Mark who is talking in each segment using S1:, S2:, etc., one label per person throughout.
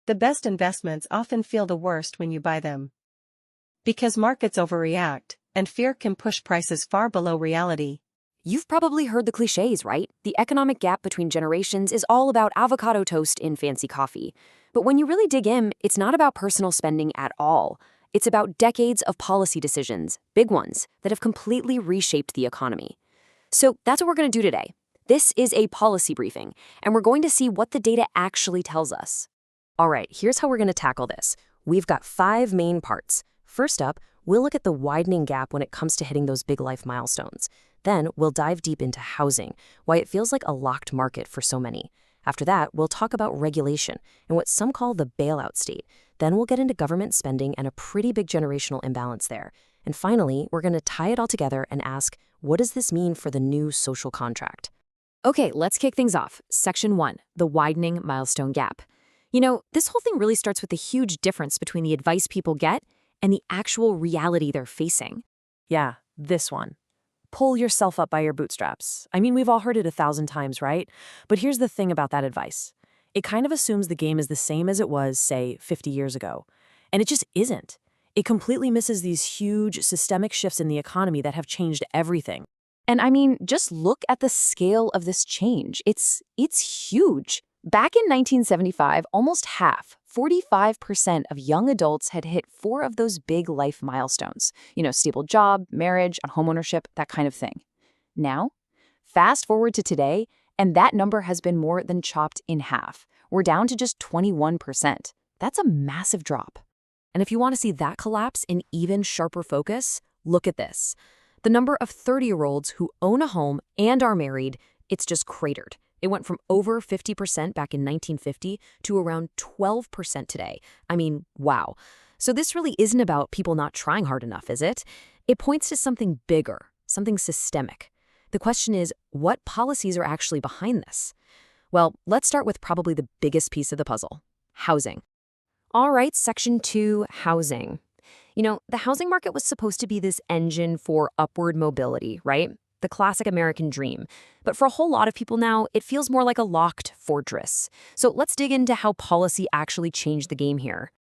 S1: The best investments often feel the worst when you buy them. Because markets overreact, and fear can push prices far below reality.
S2: You've probably heard the cliches, right? The economic gap between generations is all about avocado toast in fancy coffee. But when you really dig in, it's not about personal spending at all. It's about decades of policy decisions, big ones, that have completely reshaped the economy. So that's what we're going to do today. This is a policy briefing, and we're going to see what the data actually tells us. All right, here's how we're going to tackle this. We've got 5 main parts. First up, we'll look at the widening gap when it comes to hitting those big life milestones. Then we'll dive deep into housing, why it feels like a locked market for so many. After that, we'll talk about regulation and what some call the bailout state. Then we'll get into government spending and a pretty big generational imbalance there. And finally, we're going to tie it all together and ask, what does this mean for the new social contract? Okay, let's kick things off. Section 1, the widening milestone gap. You know, this whole thing really starts with the huge difference between the advice people get and the actual reality they're facing.
S3: Yeah, this one. Pull yourself up by your bootstraps. I mean, we've all heard it 1,000 times, right? But here's the thing about that advice. It kind of assumes the game is the same as it was, say, 50 years ago. And it just isn't. It completely misses these huge systemic shifts in the economy that have changed everything.
S2: And I mean, just look at the scale of this change. It's huge. Back in 1975, almost half, 45% of young adults had hit 4 of those big life milestones. You know, stable job, marriage, homeownership, that kind of thing. Now, fast forward to today, and that number has been more than chopped in half. We're down to just 21%. That's a massive drop. And if you want to see that collapse in even sharper focus, look at this. The number of 30-year-olds who own a home and are married, it's just cratered. It went from over 50% back in 1950 to around 12% today. I mean, wow. So this really isn't about people not trying hard enough, is it? It points to something bigger, something systemic. The question is, what policies are actually behind this? Well, let's start with probably the biggest piece of the puzzle, housing. All right, Section 2, housing. You know, the housing market was supposed to be this engine for upward mobility, right? The classic American dream. But for a whole lot of people now, it feels more like a locked fortress. So let's dig into how policy actually changed the game here.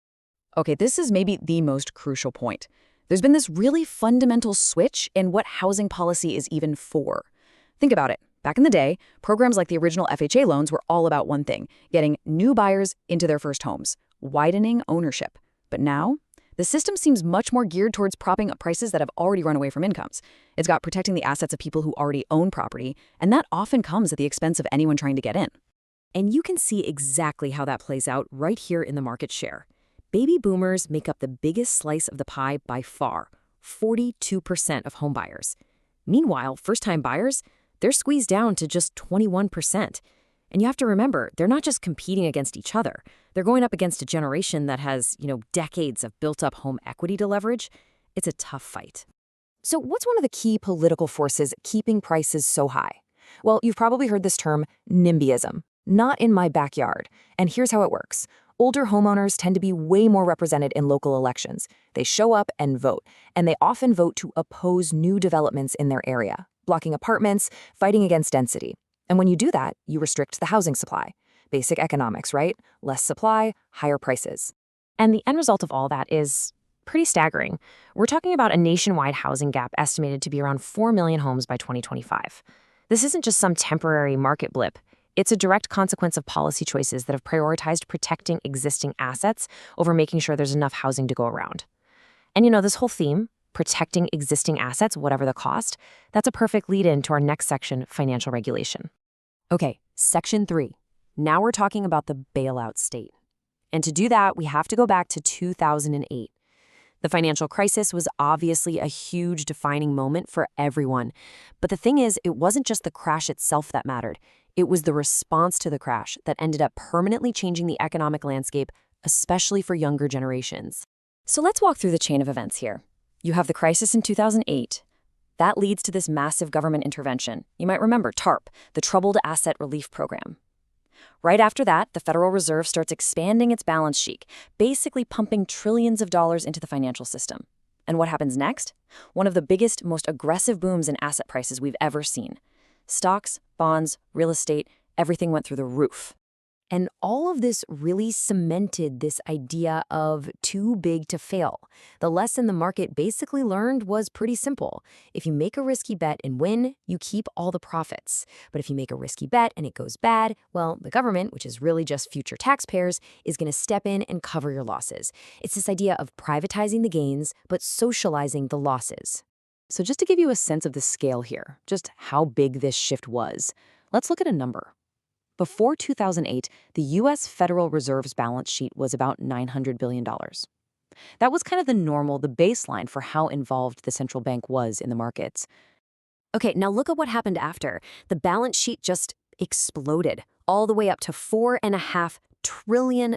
S4: Okay, this is maybe the most crucial point. There's been this really fundamental switch in what housing policy is even for. Think about it. Back in the day, programs like the original FHA loans were all about one thing, getting new buyers into their first homes, widening ownership. But now, the system seems much more geared towards propping up prices that have already run away from incomes. It's got protecting the assets of people who already own property, and that often comes at the expense of anyone trying to get in.
S2: And you can see exactly how that plays out right here in the market share. Baby boomers make up the biggest slice of the pie by far, 42% of home buyers. Meanwhile, first-time buyers, they're squeezed down to just 21%. And you have to remember, they're not just competing against each other. They're going up against a generation that has, decades of built-up home equity to leverage. It's a tough fight. So what's one of the key political forces keeping prices so high? Well, you've probably heard this term, NIMBYism. Not in my backyard. And here's how it works. Older homeowners tend to be way more represented in local elections. They show up and vote, and they often vote to oppose new developments in their area, blocking apartments, fighting against density. And when you do that, you restrict the housing supply. Basic economics, right? Less supply, higher prices. And the end result of all that is pretty staggering. We're talking about a nationwide housing gap estimated to be around 4 million homes by 2025. This isn't just some temporary market blip. It's a direct consequence of policy choices that have prioritized protecting existing assets over making sure there's enough housing to go around. And this whole theme, protecting existing assets, whatever the cost, that's a perfect lead-in to our next section, financial regulation. Okay, Section 3. Now we're talking about the bailout state. And to do that, we have to go back to 2008. The financial crisis was obviously a huge defining moment for everyone. But the thing is, it wasn't just the crash itself that mattered. It was the response to the crash that ended up permanently changing the economic landscape, especially for younger generations. So let's walk through the chain of events here. You have the crisis in 2008. That leads to this massive government intervention. You might remember TARP, the Troubled Asset Relief Program. Right after that, the Federal Reserve starts expanding its balance sheet, basically pumping trillions of dollars into the financial system. And what happens next? One of the biggest, most aggressive booms in asset prices we've ever seen. Stocks, bonds, real estate, everything went through the roof. And all of this really cemented this idea of too big to fail. The lesson the market basically learned was pretty simple. If you make a risky bet and win, you keep all the profits. But if you make a risky bet and it goes bad, well, the government, which is really just future taxpayers, is going to step in and cover your losses. It's this idea of privatizing the gains, but socializing the losses. So just to give you a sense of the scale here, just how big this shift was, let's look at a number. Before 2008, the U.S. Federal Reserve's balance sheet was about $900 billion. That was kind of the baseline for how involved the central bank was in the markets. Okay, now look at what happened after. The balance sheet just exploded, all the way up to $4.5 trillion.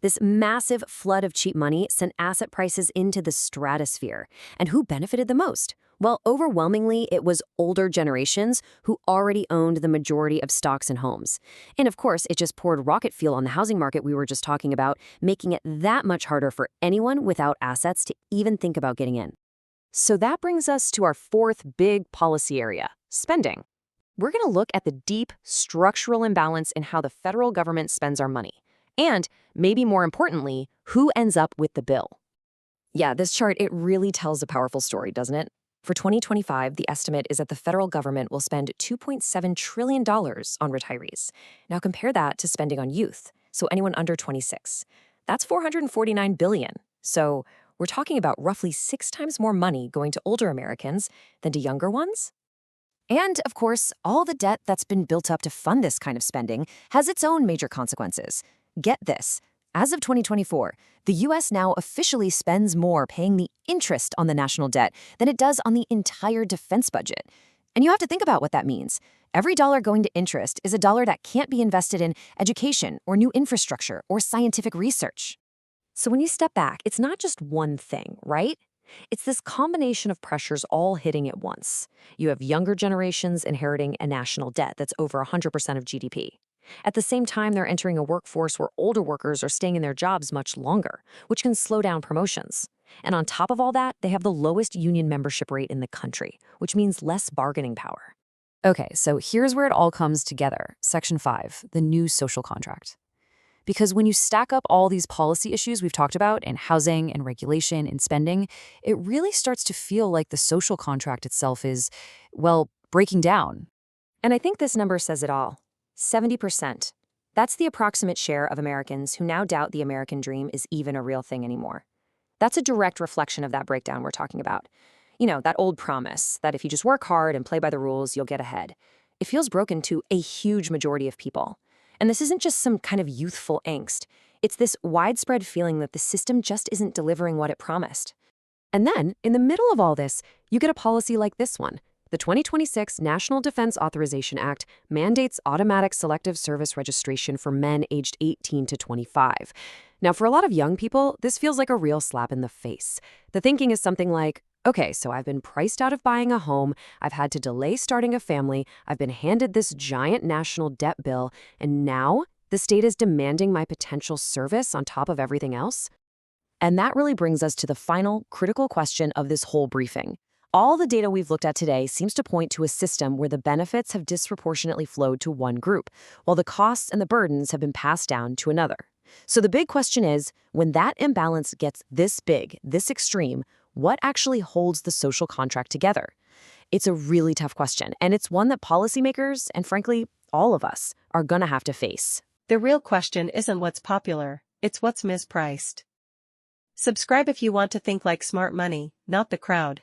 S2: This massive flood of cheap money sent asset prices into the stratosphere. And who benefited the most? Well, overwhelmingly, it was older generations who already owned the majority of stocks and homes. And of course, it just poured rocket fuel on the housing market we were just talking about, making it that much harder for anyone without assets to even think about getting in. So that brings us to our fourth big policy area, spending. We're going to look at the deep structural imbalance in how the federal government spends our money. And, maybe more importantly, who ends up with the bill. Yeah, this chart, it really tells a powerful story, doesn't it? For 2025, the estimate is that the federal government will spend $2.7 trillion on retirees. Now compare that to spending on youth, so anyone under 26. That's $449 billion. So we're talking about roughly 6 times more money going to older Americans than to younger ones. And, of course, all the debt that's been built up to fund this kind of spending has its own major consequences. Get this. As of 2024, the U.S. now officially spends more paying the interest on the national debt than it does on the entire defense budget. And you have to think about what that means. Every dollar going to interest is a dollar that can't be invested in education or new infrastructure or scientific research. So when you step back, it's not just one thing, right? It's this combination of pressures all hitting at once. You have younger generations inheriting a national debt that's over 100% of GDP. At the same time, they're entering a workforce where older workers are staying in their jobs much longer, which can slow down promotions. And on top of all that, they have the lowest union membership rate in the country, which means less bargaining power. Okay, so here's where it all comes together. Section 5, the new social contract. Because when you stack up all these policy issues we've talked about in housing and regulation and spending, it really starts to feel like the social contract itself is, well, breaking down. And I think this number says it all. 70%. That's the approximate share of Americans who now doubt the American dream is even a real thing anymore. That's a direct reflection of that breakdown we're talking about. You know, that old promise that if you just work hard and play by the rules, you'll get ahead. It feels broken to a huge majority of people. And this isn't just some kind of youthful angst. It's this widespread feeling that the system just isn't delivering what it promised. And then, in the middle of all this, you get a policy like this one. The 2026 National Defense Authorization Act mandates automatic selective service registration for men aged 18 to 25. Now, for a lot of young people, this feels like a real slap in the face. The thinking is something like, okay, so I've been priced out of buying a home, I've had to delay starting a family, I've been handed this giant national debt bill, and now the state is demanding my potential service on top of everything else? And that really brings us to the final critical question of this whole briefing. All the data we've looked at today seems to point to a system where the benefits have disproportionately flowed to one group, while the costs and the burdens have been passed down to another. So the big question is, when that imbalance gets this big, this extreme, what actually holds the social contract together? It's a really tough question, and it's one that policymakers, and frankly, all of us, are gonna have to face.
S1: The real question isn't what's popular, it's what's mispriced. Subscribe if you want to think like smart money, not the crowd.